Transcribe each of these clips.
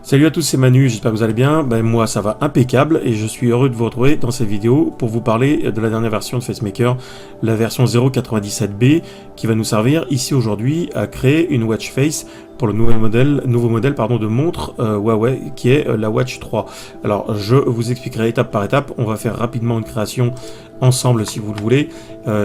Salut à tous, c'est Manu, j'espère que vous allez bien. Moi ça va impeccable et je suis heureux de vous retrouver dans cette vidéo pour vous parler de la dernière version de FaceMaker, la version 0.97b, qui va nous servir ici aujourd'hui à créer une watch face pour le nouveau modèle de montre Huawei qui est la Watch 3. Alors je vous expliquerai étape par étape, on va faire rapidement une création ensemble si vous le voulez.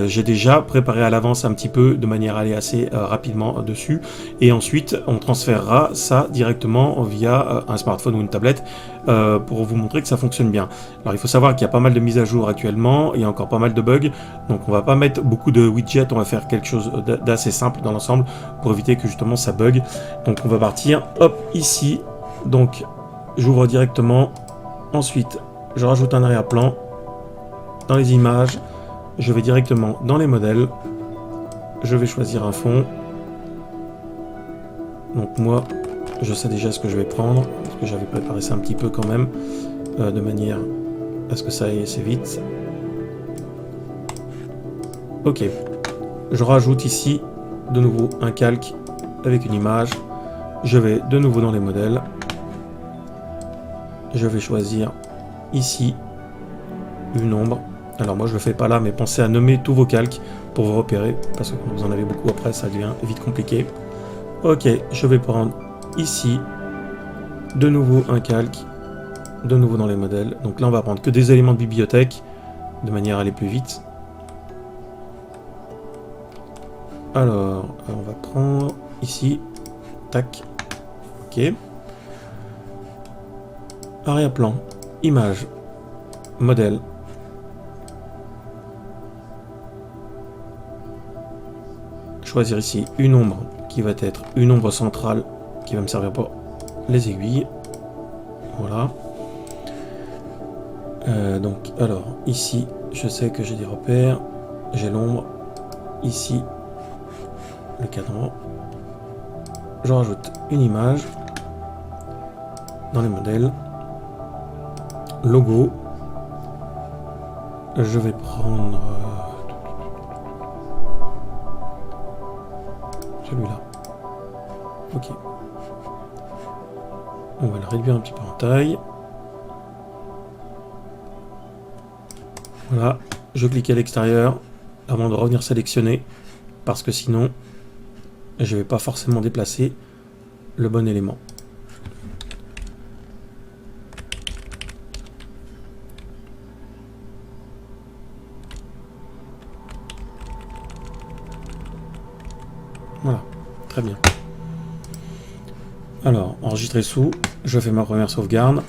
J'ai déjà préparé à l'avance un petit peu de manière à aller assez rapidement dessus et ensuite on transférera ça directement via un smartphone ou une tablette pour vous montrer que ça fonctionne bien. Alors il faut savoir qu'il y a pas mal de mises à jour actuellement, il y a encore pas mal de bugs, donc on va pas mettre beaucoup de widgets, on va faire quelque chose d'assez simple dans l'ensemble pour éviter que justement ça bug. Donc on va partir, hop, ici, donc j'ouvre directement, ensuite je rajoute un arrière-plan, dans les images, je vais directement dans les modèles, je vais choisir un fond, donc moi je sais déjà ce que je vais prendre, parce que j'avais préparé ça un petit peu quand même, de manière à ce que ça aille assez vite. Ok, je rajoute ici de nouveau un calque avec une image, je vais de nouveau dans les modèles, je vais choisir ici une ombre. Alors moi je le fais pas là, mais pensez à nommer tous vos calques pour vous repérer, parce que quand vous en avez beaucoup après ça devient vite compliqué. Ok, je vais prendre ici de nouveau un calque, de nouveau dans les modèles. Donc là on va prendre que des éléments de bibliothèque, de manière à aller plus vite. Alors, on va prendre ici, tac, ok. Arrière-plan, image, modèle. Choisir ici une ombre qui va être une ombre centrale qui va me servir pour les aiguilles. Voilà. Donc, alors, ici, je sais que j'ai des repères. J'ai l'ombre. Ici, le cadran. Je rajoute une image dans les modèles. Logo. Je vais prendre celui-là. Ok. On va le réduire un petit peu en taille. Voilà. Je clique à l'extérieur avant de revenir sélectionner parce que sinon je ne vais pas forcément déplacer le bon élément. Voilà, très bien. Alors, enregistrer sous, je fais ma première sauvegarde.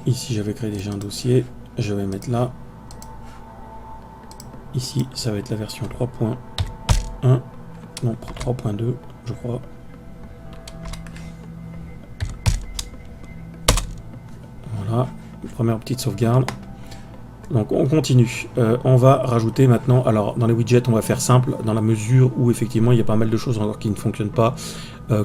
Ici, j'avais créé déjà un dossier, je vais mettre là. Ici, ça va être la version 3.1, non, 3.2, je crois. Voilà, première petite sauvegarde. Donc on continue, on va rajouter maintenant, alors dans les widgets on va faire simple, dans la mesure où effectivement il y a pas mal de choses encore qui ne fonctionnent pas,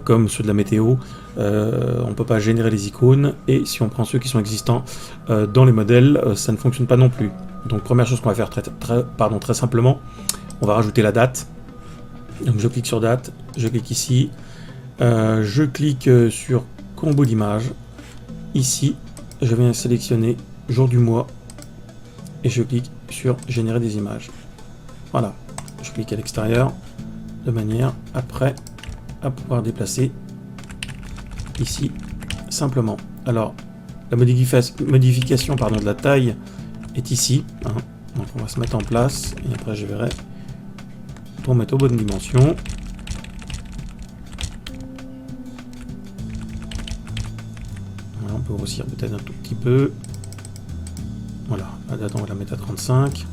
comme ceux de la météo, on ne peut pas générer les icônes, et si on prend ceux qui sont existants dans les modèles, ça ne fonctionne pas non plus. Donc première chose qu'on va faire très simplement, on va rajouter la date, donc je clique sur date, je clique ici, je clique sur combo d'image, ici je viens sélectionner jour du mois, et je clique sur générer des images. Voilà, je clique à l'extérieur de manière après à pouvoir déplacer ici simplement. Alors la modification de la taille est ici, hein. Donc on va se mettre en place et après je verrai pour mettre aux bonnes dimensions. Voilà, on peut grossir peut-être un tout petit peu. Voilà, la date on va la mettre à 35.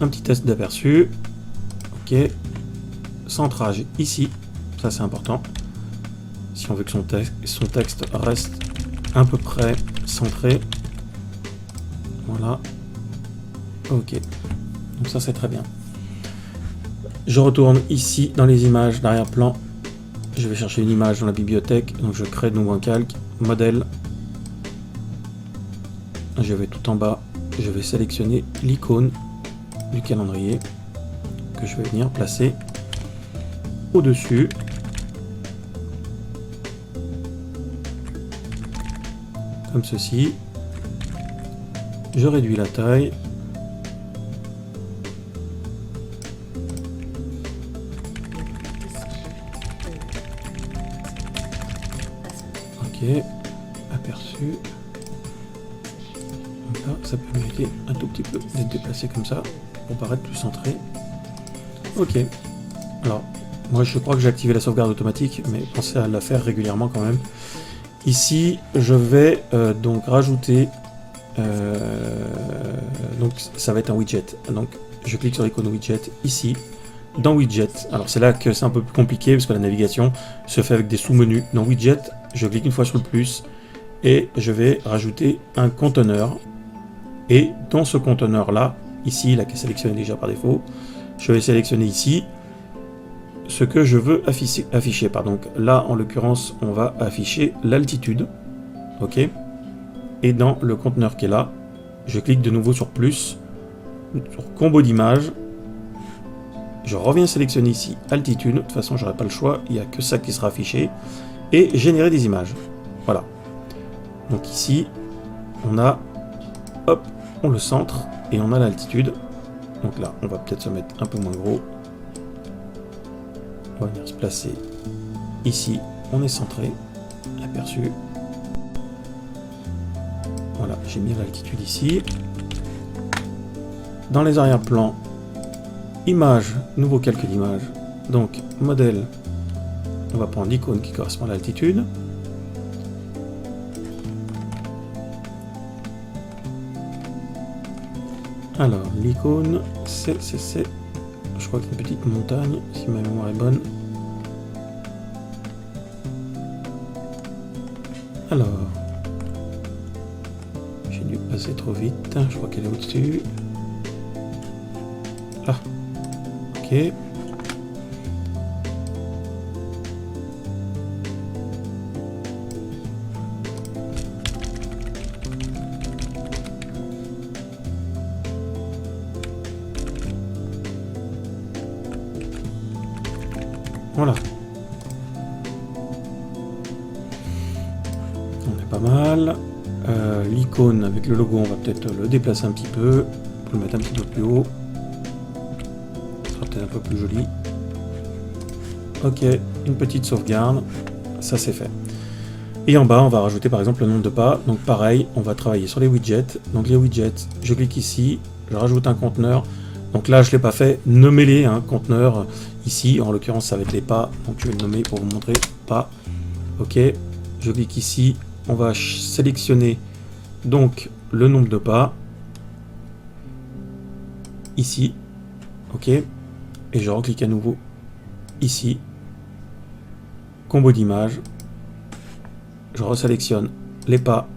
Un petit test d'aperçu. Ok. Centrage ici, ça c'est important. Si on veut que son texte reste à peu près centré. Voilà. Ok. Donc ça c'est très bien. Je retourne ici dans les images d'arrière-plan. Je vais chercher une image dans la bibliothèque. Donc je crée de nouveau un calque. Modèle. Je vais tout en bas, je vais sélectionner l'icône du calendrier que je vais venir placer au-dessus. Comme ceci. Je réduis la taille. Ok, aperçu. Donc là, ça peut mériter un tout petit peu d'être déplacé comme ça, pour paraître plus centré. Ok. Alors, moi je crois que j'ai activé la sauvegarde automatique, mais pensez à la faire régulièrement quand même. Ici, je vais donc rajouter... donc ça va être un widget. Donc je clique sur l'icône widget ici. Dans widget, alors c'est là que c'est un peu plus compliqué parce que la navigation se fait avec des sous-menus. Dans widget, je clique une fois sur le plus et je vais rajouter un conteneur. Et dans ce conteneur là, ici, là qui est sélectionné déjà par défaut, je vais sélectionner ici ce que je veux afficher. Donc là, en l'occurrence, on va afficher l'altitude. Ok. Et dans le conteneur qui est là, je clique de nouveau sur plus, sur combo d'images. Je reviens sélectionner ici altitude, de toute façon j'aurai pas le choix, il n'y a que ça qui sera affiché, et générer des images. Voilà. Donc ici, on a, hop, on le centre, et on a l'altitude. Donc là, on va peut-être se mettre un peu moins gros. On va venir se placer ici, on est centré, aperçu. Voilà, j'ai mis l'altitude ici. Dans les arrière-plans, image, nouveau calcul d'image. Donc, modèle, on va prendre l'icône qui correspond à l'altitude. Alors, l'icône, c'est, je crois que c'est une petite montagne, si ma mémoire est bonne. Alors, j'ai dû passer trop vite, je crois qu'elle est au-dessus. Là. Ok. Voilà. On est pas mal. L'icône avec le logo, on va peut-être le déplacer un petit peu, pour le mettre un petit peu plus haut. Ce sera peut-être un peu plus joli. Ok, une petite sauvegarde. Ça c'est fait. Et en bas, on va rajouter par exemple le nombre de pas. Donc pareil, on va travailler sur les widgets. Donc les widgets, je clique ici, je rajoute un conteneur. Donc là, je ne l'ai pas fait. Nommez-les, hein, conteneur. Ici, en l'occurrence, ça va être les pas. Donc je vais le nommer pour vous montrer pas. Ok, je clique ici. On va sélectionner donc le nombre de pas. Ici. Ok. Et je reclique à nouveau ici. Combo d'images. Je resélectionne les pas.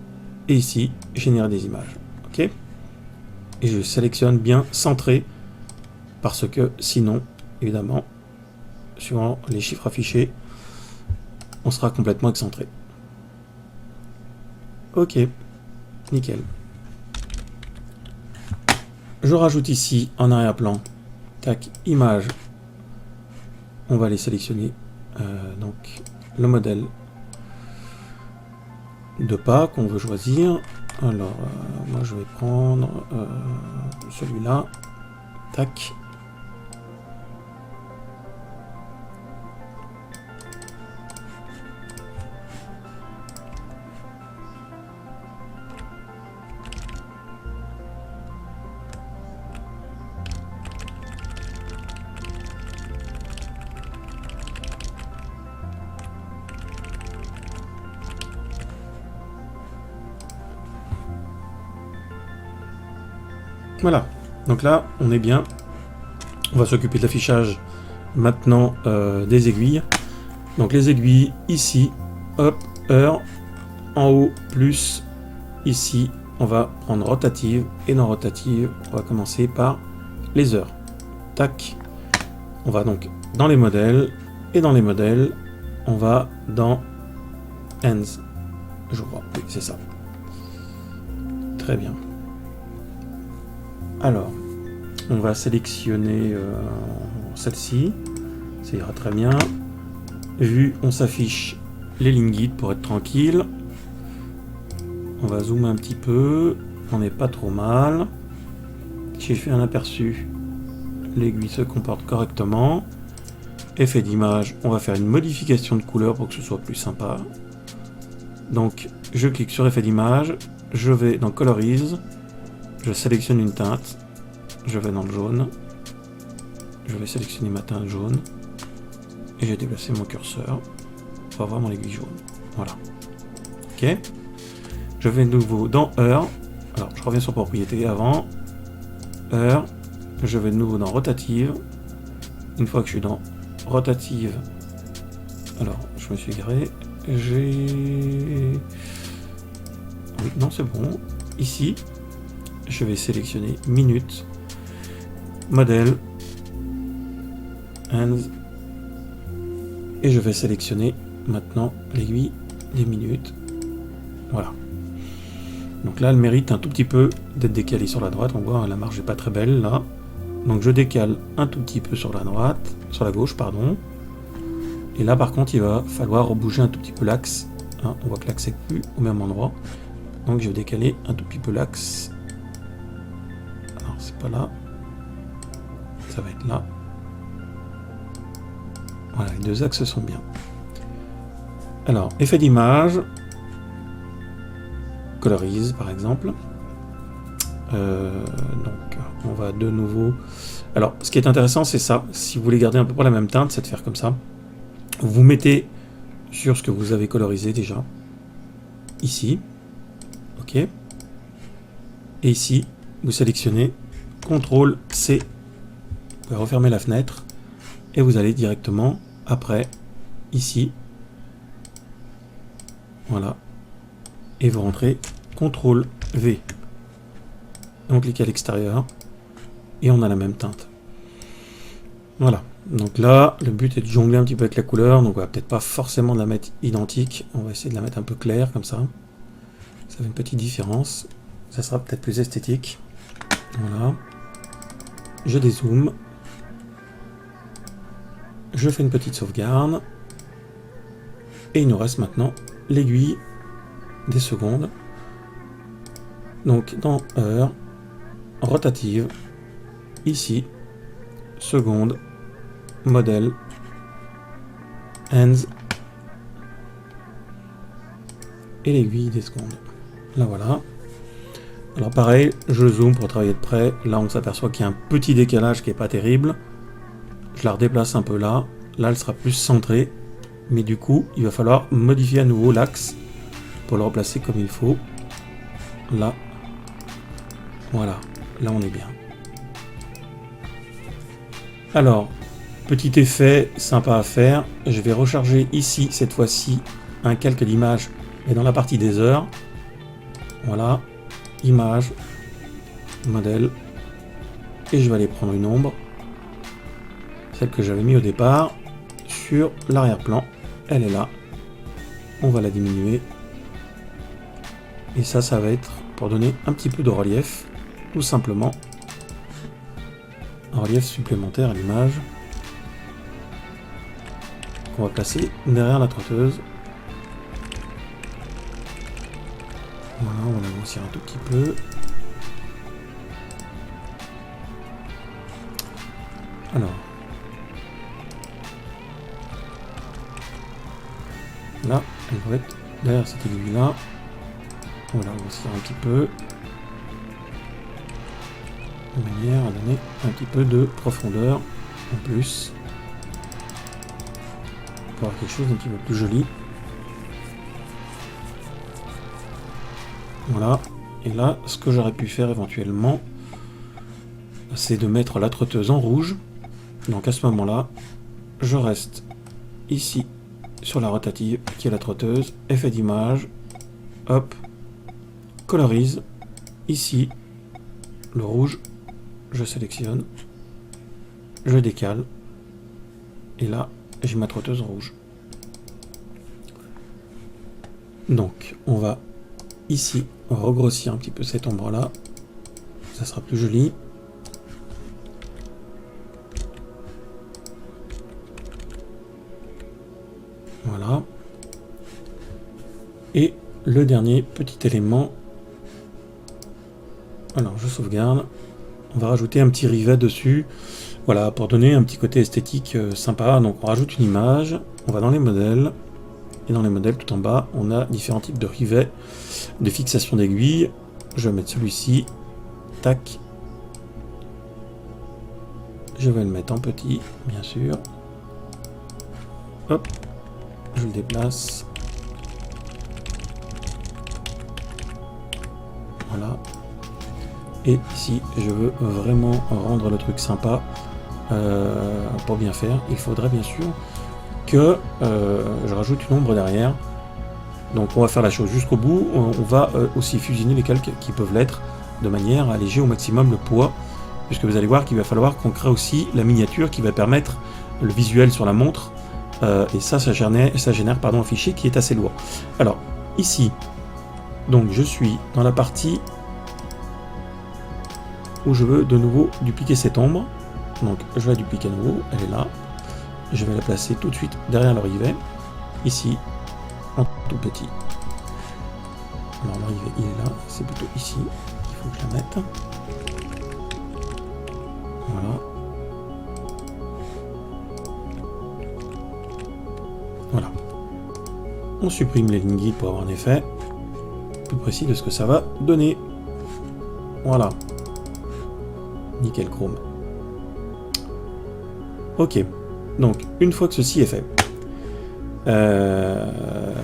Et ici, générer des images. Ok. Et je sélectionne bien centré. Parce que sinon, évidemment, suivant les chiffres affichés, on sera complètement excentré. Ok, nickel. Je rajoute ici en arrière-plan, tac, image. On va les sélectionner. Donc, le modèle de pas qu'on veut choisir. Alors, moi je vais prendre celui-là. Tac. Voilà, donc là on est bien. On va s'occuper de l'affichage maintenant des aiguilles. Donc les aiguilles ici, hop, heure, en haut, plus, ici, on va prendre rotative, et dans rotative, on va commencer par les heures. Tac, on va donc dans les modèles, et dans les modèles, on va dans ends, je crois, oui c'est ça. Très bien. Alors, on va sélectionner celle-ci. Ça ira très bien. Vu, on s'affiche les lignes guides pour être tranquille. On va zoomer un petit peu. On n'est pas trop mal. J'ai fait un aperçu. L'aiguille se comporte correctement. Effet d'image, on va faire une modification de couleur pour que ce soit plus sympa. Donc, je clique sur effet d'image. Je vais dans Colorize. Je sélectionne une teinte. Je vais dans le jaune. Je vais sélectionner ma teinte jaune. Et j'ai déplacé mon curseur pour avoir mon aiguille jaune. Voilà. Ok. Je vais de nouveau dans Heure. Alors, je reviens sur Propriété avant. Heure. Je vais de nouveau dans Rotative. Une fois que je suis dans Rotative. Alors, je me suis garé. Oui, non, c'est bon. Ici, je vais sélectionner Minute. Modèle. Hands. Et je vais sélectionner maintenant l'aiguille des minutes. Voilà. Donc là, elle mérite un tout petit peu d'être décalée sur la droite. On voit, la marge n'est pas très belle là. Donc je décale un tout petit peu sur la droite, sur la gauche, pardon. Et là, par contre, il va falloir bouger un tout petit peu l'axe. Hein, on voit que l'axe n'est plus au même endroit. Donc je vais décaler un tout petit peu l'axe. Alors, c'est pas là. Ça va être là. Voilà, les deux axes sont bien. Alors, effet d'image. Colorize, par exemple. Donc, on va de nouveau... Alors, ce qui est intéressant, c'est ça. Si vous voulez garder un peu près la même teinte, c'est de faire comme ça. Vous mettez sur ce que vous avez colorisé déjà. Ici. OK. Et ici, vous sélectionnez CTRL-C. Vous pouvez refermer la fenêtre. Et vous allez directement après, ici. Voilà. Et vous rentrez CTRL-V. On clique à l'extérieur. Et on a la même teinte. Voilà. Donc là, le but est de jongler un petit peu avec la couleur. Donc on va peut-être pas forcément la mettre identique. On va essayer de la mettre un peu claire comme ça. Ça fait une petite différence. Ça sera peut-être plus esthétique. Voilà. Je dézoome. Je fais une petite sauvegarde. Et il nous reste maintenant l'aiguille des secondes. Donc dans Heure, Rotative, ici, seconde, Modèle, Hands, et l'aiguille des secondes. Là voilà. Alors pareil, je zoome pour travailler de près. Là on s'aperçoit qu'il y a un petit décalage qui n'est pas terrible. Je la redéplace un peu là. Là elle sera plus centrée. Mais du coup, il va falloir modifier à nouveau l'axe pour le replacer comme il faut. Là. Voilà. Là on est bien. Alors, petit effet sympa à faire. Je vais recharger ici, cette fois-ci, un calque d'image. Et dans la partie des heures. Voilà. Image. Modèle. Et je vais aller prendre une ombre. Celle que j'avais mis au départ. Sur l'arrière-plan. Elle est là. On va la diminuer. Et ça va être pour donner un petit peu de relief. Tout simplement. Un relief supplémentaire à l'image. Qu'on va placer derrière la trotteuse. Voilà, on va grossir un tout petit peu. Alors. Là, elle doit être derrière cette aiguille-là. On va la grossir un petit peu. De manière à donner un petit peu de profondeur en plus. Pour avoir quelque chose d'un petit peu plus joli. Voilà. Et là, ce que j'aurais pu faire éventuellement, c'est de mettre la trotteuse en rouge. Donc à ce moment-là, je reste ici sur la rotative qui est la trotteuse, effet d'image, hop, colorise, ici, le rouge, je sélectionne, je décale, et là, j'ai ma trotteuse rouge. Donc, on va ici regrossir un petit peu cette ombre-là, ça sera plus joli. Et le dernier petit élément, alors je sauvegarde, on va rajouter un petit rivet dessus, voilà, pour donner un petit côté esthétique sympa. Donc on rajoute une image, on va dans les modèles, et dans les modèles tout en bas, on a différents types de rivets, de fixation d'aiguilles. Je vais mettre celui-ci, tac, je vais le mettre en petit, bien sûr, hop, je le déplace, voilà. Et ici, je veux vraiment rendre le truc sympa. Pour bien faire, il faudrait bien sûr que je rajoute une ombre derrière. Donc on va faire la chose jusqu'au bout. On va aussi fusionner les calques qui peuvent l'être, de manière à alléger au maximum le poids, puisque vous allez voir qu'il va falloir qu'on crée aussi la miniature qui va permettre le visuel sur la montre. Et ça génère un fichier qui est assez lourd. Alors, ici, donc je suis dans la partie où je veux de nouveau dupliquer cette ombre. Donc je vais la dupliquer à nouveau, elle est là. Je vais la placer tout de suite derrière le rivet, ici, en tout petit. Alors le rivet il est là, c'est plutôt ici, il faut que je la mette. Voilà. Voilà. On supprime les lignes guides pour avoir un effet plus précis de ce que ça va donner. Voilà. Nickel chrome. Ok, donc une fois que ceci est fait,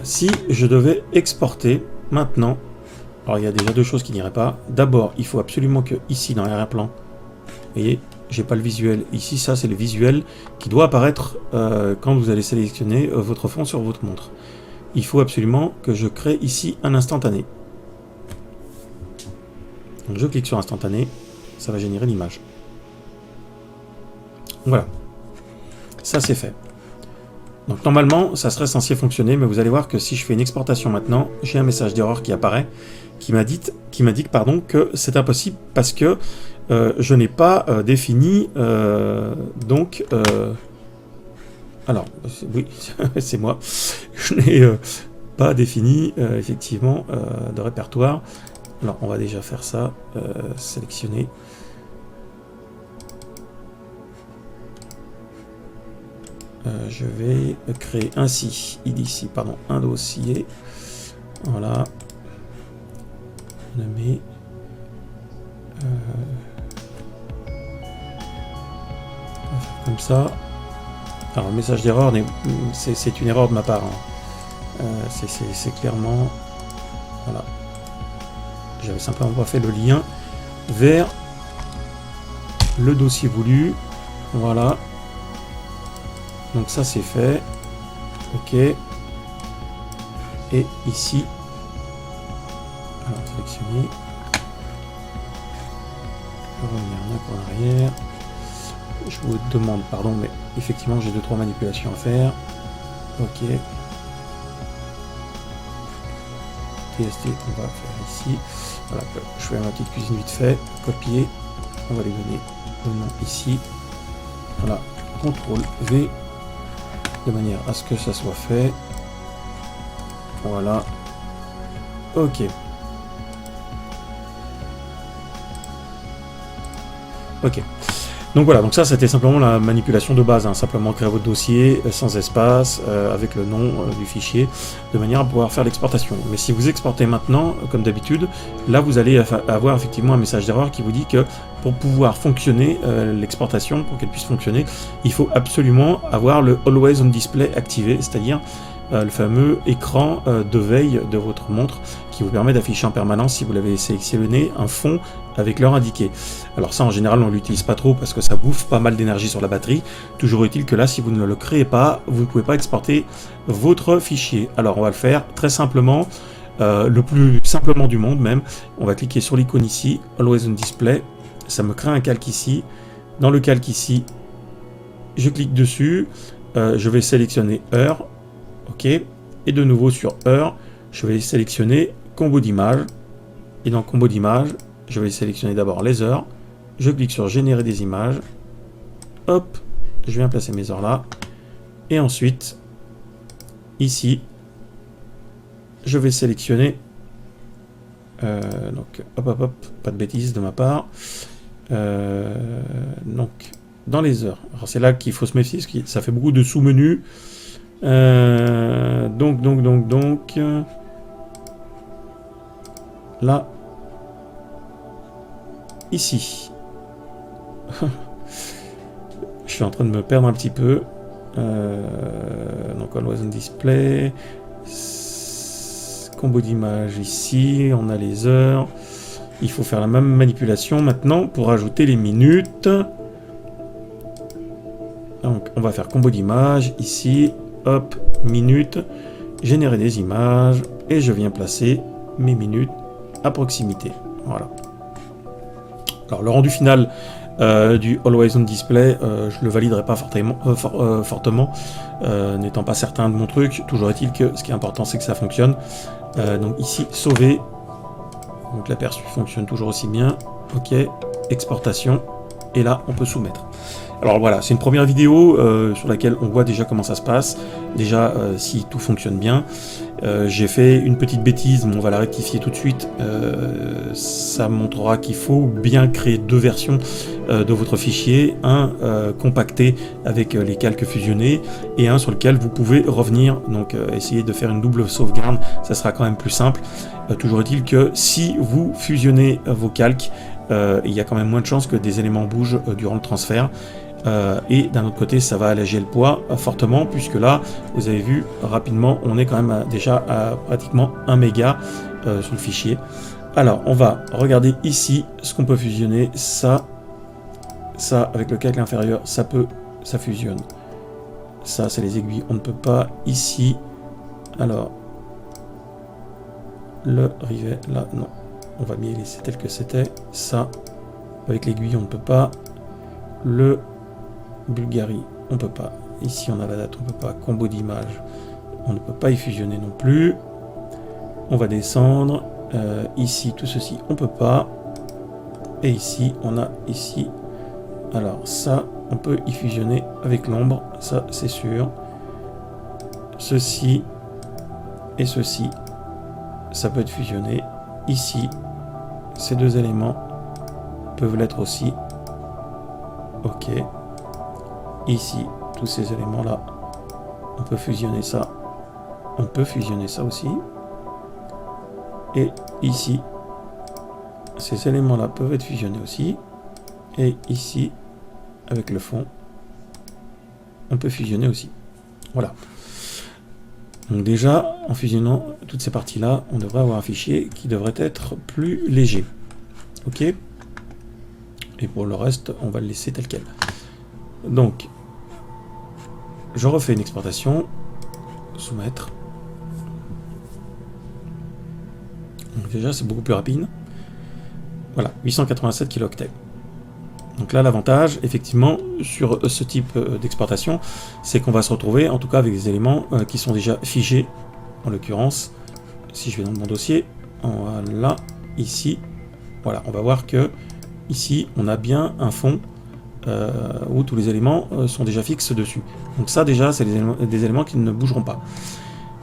si je devais exporter maintenant, alors il y a déjà deux choses qui n'iraient pas. D'abord, il faut absolument que ici dans l'arrière-plan, vous voyez, j'ai pas le visuel. Ici, ça c'est le visuel qui doit apparaître quand vous allez sélectionner votre fond sur votre montre. Il faut absolument que je crée ici un instantané. Donc je clique sur instantané. Ça va générer l'image. Voilà. Ça c'est fait. Donc normalement, ça serait censé fonctionner, mais vous allez voir que si je fais une exportation maintenant, j'ai un message d'erreur qui apparaît, qui m'indique que c'est impossible parce que je n'ai pas défini alors, oui, c'est moi. Je n'ai pas défini effectivement de répertoire. Alors, on va déjà faire ça, sélectionner. Je vais créer ainsi, un dossier. Voilà. On le met. On va faire comme ça. Alors, le message d'erreur, c'est une erreur de ma part. Hein. C'est clairement. Voilà. J'avais simplement pas fait le lien vers le dossier voulu. Voilà. Donc ça c'est fait. Ok. Et ici. Alors sélectionner. Revenir un peu en arrière. Je vous demande pardon, mais effectivement j'ai 2-3 manipulations à faire. Ok. TST on va faire ici. Voilà, je fais ma petite cuisine vite fait. Copier. On va lui donner le nom ici. Voilà. CTRL V. De manière à ce que ça soit fait. Voilà. Ok. Ok. Donc voilà, donc ça c'était simplement la manipulation de base, hein, simplement créer votre dossier sans espace, avec le nom du fichier, de manière à pouvoir faire l'exportation. Mais si vous exportez maintenant, comme d'habitude, là vous allez avoir effectivement un message d'erreur qui vous dit que pour pouvoir fonctionner l'exportation, pour qu'elle puisse fonctionner, il faut absolument avoir le Always on Display activé, c'est-à-dire le fameux écran de veille de votre montre qui vous permet d'afficher en permanence, si vous l'avez sélectionné, un fond avec l'heure indiquée. Alors ça en général on l'utilise pas trop parce que ça bouffe pas mal d'énergie sur la batterie. Toujours utile que là si vous ne le créez pas, vous ne pouvez pas exporter votre fichier. Alors on va le faire très simplement, le plus simplement du monde même. On va cliquer sur l'icône ici, Always on Display, ça me crée un calque ici. Dans le calque ici, je clique dessus, je vais sélectionner heure. Ok, et de nouveau sur heure, je vais sélectionner combo d'image. Et dans combo d'image, je vais sélectionner d'abord les heures. Je clique sur générer des images. Hop, je viens placer mes heures là. Et ensuite, ici, je vais sélectionner, donc hop, pas de bêtises de ma part, donc dans les heures, alors c'est là qu'il faut se méfier, parce que ça fait beaucoup de sous-menus, donc, là, ici, je suis en train de me perdre un petit peu, donc Always on Display, combo d'image ici, on a les heures, il faut faire la même manipulation maintenant pour ajouter les minutes, donc on va faire combo d'image ici, hop, minutes, générer des images, et je viens placer mes minutes à proximité, voilà. Alors le rendu final du Always on Display, je le validerai pas fortement, n'étant pas certain de mon truc. Toujours est-il que ce qui est important, c'est que ça fonctionne. Donc ici, sauver. Donc l'aperçu fonctionne toujours aussi bien. Ok, exportation. Et là, on peut soumettre. Alors voilà, c'est une première vidéo sur laquelle on voit déjà comment ça se passe, déjà si tout fonctionne bien. J'ai fait une petite bêtise, mais on va la rectifier tout de suite. Ça montrera qu'il faut bien créer deux versions de votre fichier, un compacté avec les calques fusionnés et un sur lequel vous pouvez revenir, donc essayer de faire une double sauvegarde, ça sera quand même plus simple. Toujours est-il que si vous fusionnez vos calques, il y a quand même moins de chances que des éléments bougent durant le transfert. Et d'un autre côté, ça va alléger le poids fortement, puisque là, vous avez vu rapidement, on est quand même déjà à pratiquement 1 méga sur le fichier. Alors, on va regarder ici ce qu'on peut fusionner. Ça avec le calque inférieur, ça fusionne. Ça, c'est les aiguilles, on ne peut pas. Ici, alors, le rivet, là, non. On va bien laisser tel que c'était. Ça, avec l'aiguille, on ne peut pas. Le Bulgarie, on peut pas. Ici, on a la date, on peut pas. Combo d'image, on ne peut pas y fusionner non plus. On va descendre. Ici, tout ceci, on peut pas. Et ici, on a ici. Alors, ça, on peut y fusionner avec l'ombre. Ça, c'est sûr. Ceci et ceci, ça peut être fusionné. Ici, ces deux éléments peuvent l'être aussi. Ok. Ici, tous ces éléments-là, on peut fusionner ça. On peut fusionner ça aussi. Et ici, ces éléments-là peuvent être fusionnés aussi. Et ici, avec le fond, on peut fusionner aussi. Voilà. Donc déjà, en fusionnant toutes ces parties-là, on devrait avoir un fichier qui devrait être plus léger. Ok ? Et pour le reste, on va le laisser tel quel. Donc, je refais une exportation, soumettre. Donc déjà, c'est beaucoup plus rapide. Voilà, 887 kilooctets. Donc là, l'avantage, effectivement, sur ce type d'exportation, c'est qu'on va se retrouver, en tout cas, avec des éléments qui sont déjà figés. En l'occurrence, si je vais dans mon dossier, voilà, ici, voilà, on va voir que ici, on a bien un fond où tous les éléments sont déjà fixes dessus. Donc ça, déjà, c'est des éléments qui ne bougeront pas.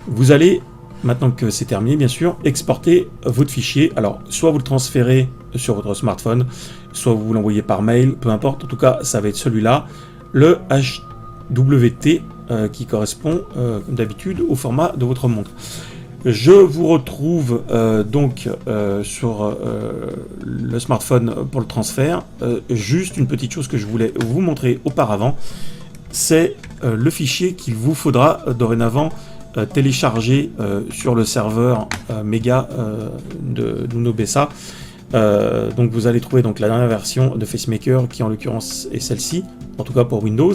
Vous allez, maintenant que c'est terminé, bien sûr, exporter votre fichier. Alors, soit vous le transférez sur votre smartphone, soit vous l'envoyez par mail, peu importe. En tout cas, ça va être celui-là, le HWT, qui correspond, comme d'habitude, au format de votre montre. Je vous retrouve donc sur le smartphone pour le transfert. Juste une petite chose que je voulais vous montrer auparavant, c'est le fichier qu'il vous faudra dorénavant télécharger sur le serveur Mega de Nunobessa. Donc vous allez trouver donc la dernière version de FaceMaker qui en l'occurrence est celle-ci, en tout cas pour Windows,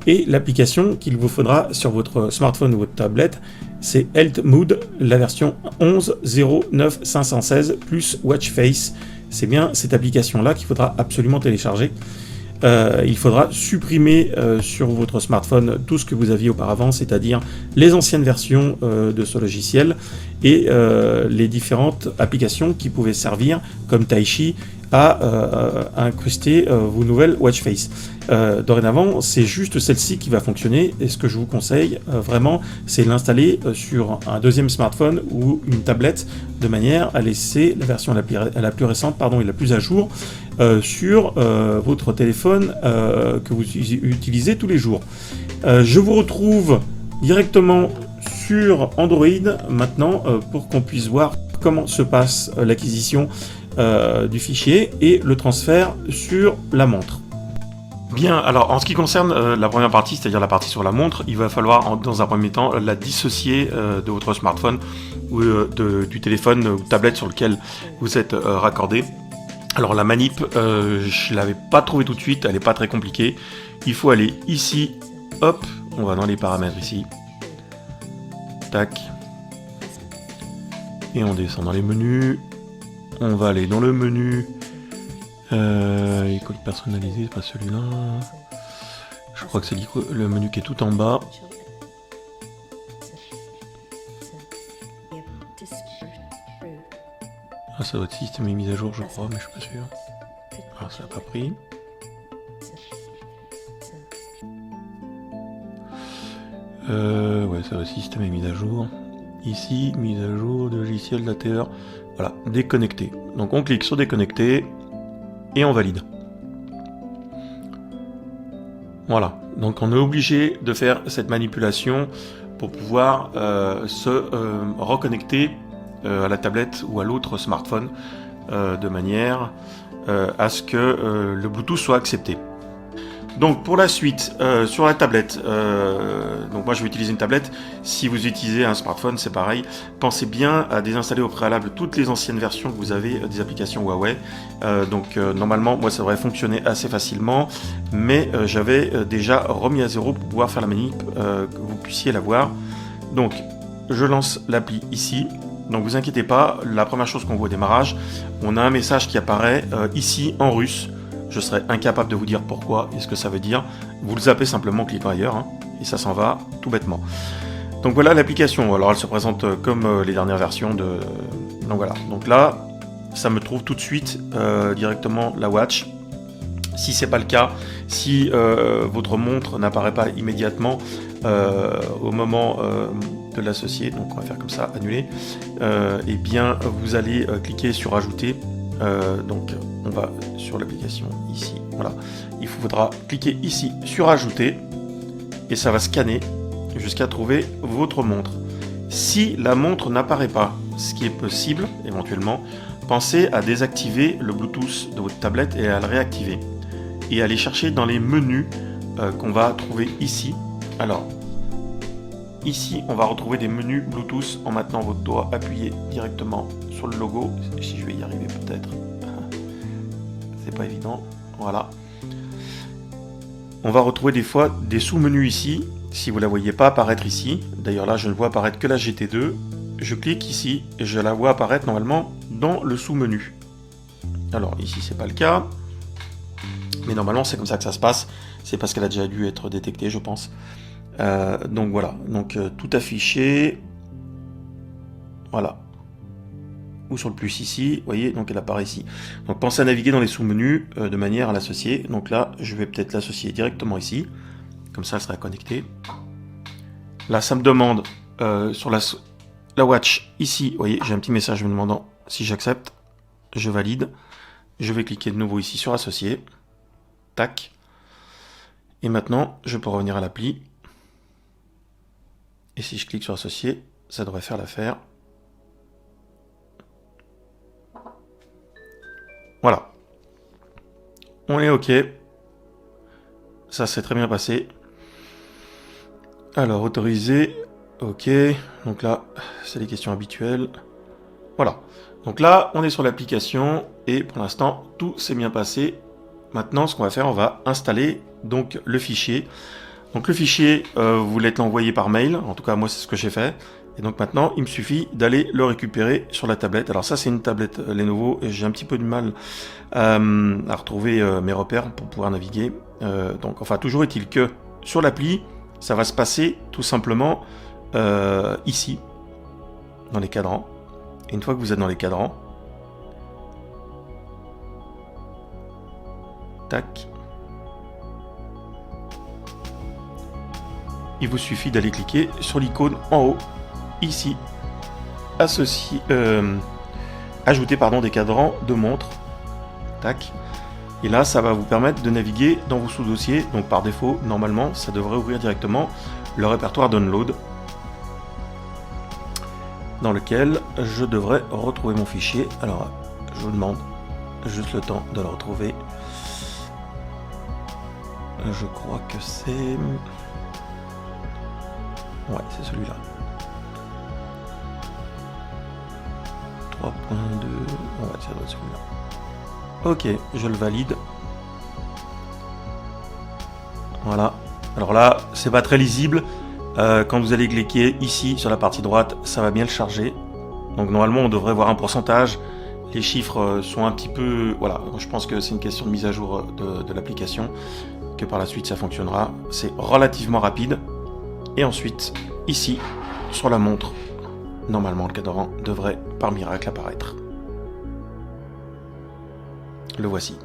et l'application qu'il vous faudra sur votre smartphone ou votre tablette, c'est HealthMood, la version 11.09.516 plus WatchFace. C'est bien cette application-là qu'il faudra absolument télécharger. Il faudra supprimer sur votre smartphone tout ce que vous aviez auparavant, c'est-à-dire les anciennes versions de ce logiciel et les différentes applications qui pouvaient servir, comme Taichi, à incruster vos nouvelles watch face. Dorénavant, c'est juste celle-ci qui va fonctionner, et ce que je vous conseille vraiment, c'est l'installer sur un deuxième smartphone ou une tablette, de manière à laisser la version la plus récente et la plus à jour sur votre téléphone que vous utilisez tous les jours. Je vous retrouve directement sur Android maintenant pour qu'on puisse voir comment se passe l'acquisition du fichier et le transfert sur la montre. Bien, alors en ce qui concerne la première partie, c'est-à-dire la partie sur la montre, il va falloir dans un premier temps la dissocier de votre smartphone ou du téléphone ou tablette sur lequel vous êtes raccordé. Alors la manip, je ne l'avais pas trouvée tout de suite, elle n'est pas très compliquée. Il faut aller ici, hop, on va dans les paramètres ici. Tac. Et on descend dans les menus. On va aller dans le menu. École personnalisée, c'est pas celui-là. Je crois que c'est le menu qui est tout en bas. Ah, ça votre système est mis à jour, je crois, mais je suis pas sûr. Ah, ça n'a pas pris. Ouais, ça votre système est mis à jour. Ici, mise à jour de logiciel d'ATR. Voilà, déconnecter. Donc on clique sur déconnecter et on valide. Voilà, donc on est obligé de faire cette manipulation pour pouvoir se reconnecter à la tablette ou à l'autre smartphone de manière à ce que le Bluetooth soit accepté. Donc pour la suite, sur la tablette, donc moi je vais utiliser une tablette. Si vous utilisez un smartphone, c'est pareil. Pensez bien à désinstaller au préalable toutes les anciennes versions que vous avez des applications Huawei. Normalement, moi ça devrait fonctionner assez facilement, mais j'avais déjà remis à zéro pour pouvoir faire la manip, que vous puissiez la voir. Donc je lance l'appli ici. Donc vous inquiétez pas, la première chose qu'on voit au démarrage, on a un message qui apparaît ici en russe. Je serais incapable de vous dire pourquoi et ce que ça veut dire. Vous le zappez simplement en cliquant ailleurs, hein, et ça s'en va tout bêtement. Donc voilà l'application. Alors elle se présente comme les dernières versions de. Donc voilà. Donc là, ça me trouve tout de suite directement la watch. Si c'est pas le cas, si votre montre n'apparaît pas immédiatement au moment de l'associer, donc on va faire comme ça, annuler, et bien vous allez cliquer sur ajouter. Donc on va sur l'application ici, voilà, il faudra cliquer ici sur ajouter et ça va scanner jusqu'à trouver votre montre. Si la montre n'apparaît pas, ce qui est possible éventuellement, pensez à désactiver le Bluetooth de votre tablette et à le réactiver et aller chercher dans les menus qu'on va trouver ici. Alors ici on va retrouver des menus Bluetooth en maintenant votre doigt appuyé directement sur le logo, si je vais y arriver peut-être, c'est pas évident, voilà. On va retrouver des fois des sous-menus ici, si vous la voyez pas apparaître ici, d'ailleurs là je ne vois apparaître que la GT2, je clique ici et je la vois apparaître normalement dans le sous-menu. Alors ici c'est pas le cas, mais normalement c'est comme ça que ça se passe, c'est parce qu'elle a déjà dû être détectée je pense. Donc voilà, donc tout affiché, voilà. Ou sur le plus ici, vous voyez, donc elle apparaît ici. Donc pensez à naviguer dans les sous-menus de manière à l'associer. Donc là, je vais peut-être l'associer directement ici. Comme ça, elle sera connectée. Là, ça me demande sur la watch ici, vous voyez, j'ai un petit message me demandant si j'accepte. Je valide. Je vais cliquer de nouveau ici sur associer. Tac. Et maintenant, je peux revenir à l'appli. Et si je clique sur associer, ça devrait faire l'affaire. Voilà. On est OK. Ça s'est très bien passé. Alors, autoriser. OK. Donc là, c'est les questions habituelles. Voilà. Donc là, on est sur l'application et pour l'instant, tout s'est bien passé. Maintenant, ce qu'on va faire, on va installer donc le fichier. Donc le fichier, vous voulez l'envoyer par mail. En tout cas, moi, c'est ce que j'ai fait. Et donc maintenant, il me suffit d'aller le récupérer sur la tablette. Alors ça, c'est une tablette Lenovo et j'ai un petit peu de mal à retrouver mes repères pour pouvoir naviguer. Donc, enfin, toujours est-il que sur l'appli, ça va se passer tout simplement ici, dans les cadrans. Et une fois que vous êtes dans les cadrans, Tac. Il vous suffit d'aller cliquer sur l'icône en haut, ici. Ajouter des cadrans de montre. Tac. Et là, ça va vous permettre de naviguer dans vos sous-dossiers. Donc par défaut, normalement, ça devrait ouvrir directement le répertoire download, dans lequel je devrais retrouver mon fichier. Alors, je vous demande juste le temps de le retrouver. Je crois que c'est... Ouais, c'est celui-là. 3.2... Ouais, ça doit être celui-là. Ok, je le valide. Voilà. Alors là, c'est pas très lisible. Quand vous allez cliquer ici sur la partie droite, ça va bien le charger. Donc normalement, on devrait voir un pourcentage. Les chiffres sont un petit peu... Voilà, je pense que c'est une question de mise à jour de l'application, que par la suite ça fonctionnera. C'est relativement rapide. Et ensuite, ici, sur la montre, normalement le cadran devrait par miracle apparaître. Le voici.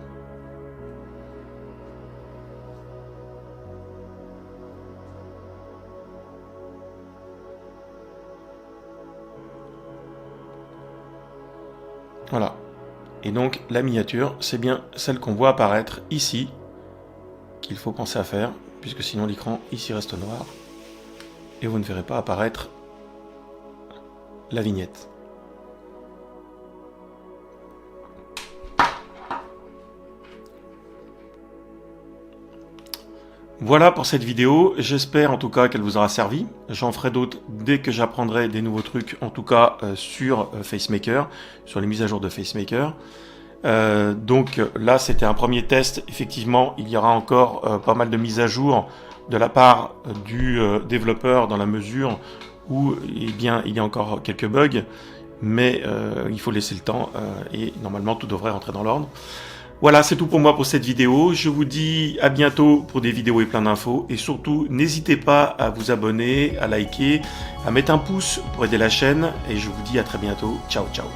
Voilà. Et donc la miniature, c'est bien celle qu'on voit apparaître ici, qu'il faut penser à faire, puisque sinon l'écran ici reste noir, et vous ne verrez pas apparaître la vignette. Voilà pour cette vidéo, j'espère en tout cas qu'elle vous aura servi. J'en ferai d'autres dès que j'apprendrai des nouveaux trucs, en tout cas sur FaceMaker, sur les mises à jour de FaceMaker. Donc là c'était un premier test, effectivement il y aura encore pas mal de mises à jour de la part du développeur, dans la mesure où il y a encore quelques bugs, mais il faut laisser le temps et normalement tout devrait rentrer dans l'ordre. Voilà, c'est tout pour moi pour cette vidéo. Je vous dis à bientôt pour des vidéos et plein d'infos. Et surtout, n'hésitez pas à vous abonner, à liker, à mettre un pouce pour aider la chaîne. Et je vous dis à très bientôt. Ciao, ciao.